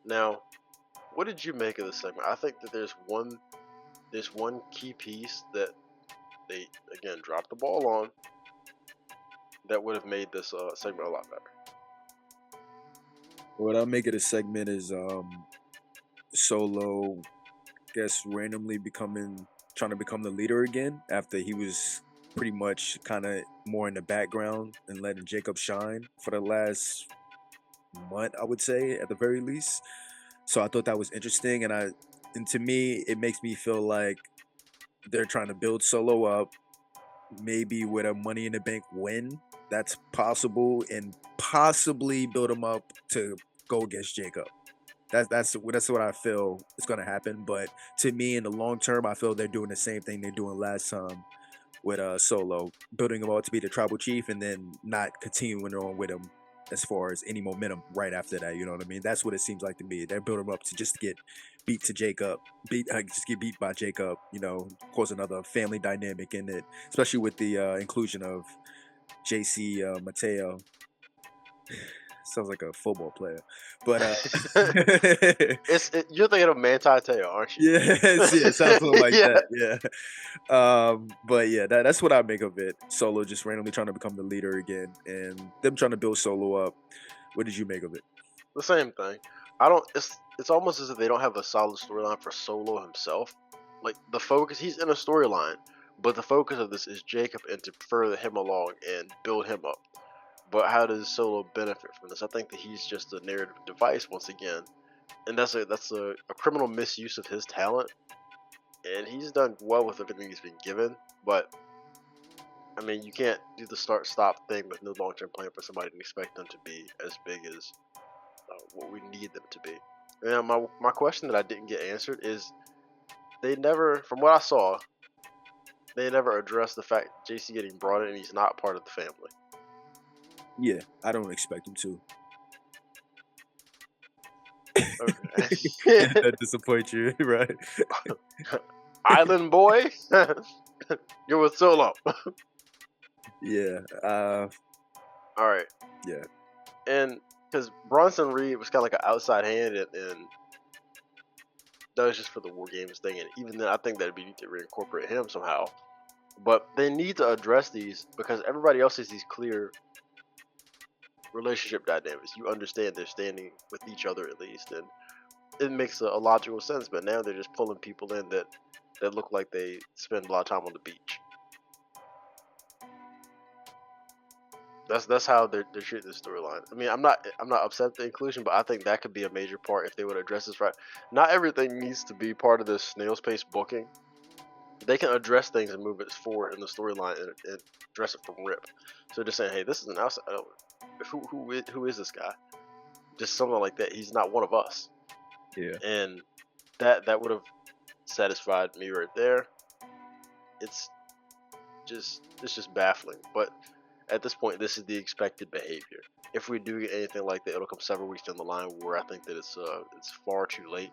Now, what did you make of this segment? I think that there's one key piece that they again dropped the ball on that would have made this segment a lot better. What I make of the segment is Solo, guess randomly trying to become the leader again after he was pretty much kind of more in the background and letting Jacob shine for the last month, I would say at the very least. So I thought that was interesting, and to me, it makes me feel like they're trying to build Solo up, maybe with a Money in the Bank win that's possible, and possibly build him up to go against Jacob. That's what I feel is going to happen. But to me, in the long term, I feel they're doing the same thing they're doing last time with Solo, building him up to be the tribal chief, and then not continuing on with him as far as any momentum right after that. You know what I mean? That's what it seems like to me. They're building him up to just get beat to Jacob, just get beat by Jacob. You know, cause another family dynamic in it, especially with the inclusion of JC Mateo. Sounds like a football player, but You're thinking of Manti Te'o, aren't you? yes, yeah, it sounds something like Yeah. that. Yeah. But yeah, that's what I make of it. Solo just randomly trying to become the leader again, and them trying to build Solo up. What did you make of it? The same thing. I don't. It's almost as if they don't have a solid storyline for Solo himself. Like the focus, he's in a storyline, but the focus of this is Jacob and to further him along and build him up. But how does Solo benefit from this? I think that he's just a narrative device once again, and that's a criminal misuse of his talent. And he's done well with everything he's been given, but I mean, you can't do the start stop thing with no long term plan for somebody and expect them to be as big as what we need them to be. And my question that I didn't get answered is they never, from what I saw, they never addressed the fact JC getting brought in and he's not part of the family. Yeah, I don't expect him to. Okay. That disappoints you, right? Island boy, you're with Solo. Yeah. All right, Yeah. and because Bronson Reed was kind of like an outside hand, and that was just for the War Games thing, and even then, I think that we need to reincorporate him somehow. But they need to address these because everybody else has these clear relationship dynamics. You understand they're standing with each other at least, and it makes a logical sense. But now they're just pulling people in that look like they spend a lot of time on the beach. That's how they're treating this storyline. I mean, I'm not upset at the inclusion, but I think that could be a major part if they would address this right. Not everything needs to be part of this snail's pace booking. They can address things and move it forward in the storyline and address it from rip. So just saying, hey, this is an outside. Who is this guy? Just something like that. He's not one of us. Yeah. And that would have satisfied me right there. It's just baffling. But at this point, this is the expected behavior. If we do get anything like that, it'll come several weeks down the line where I think that it's far too late.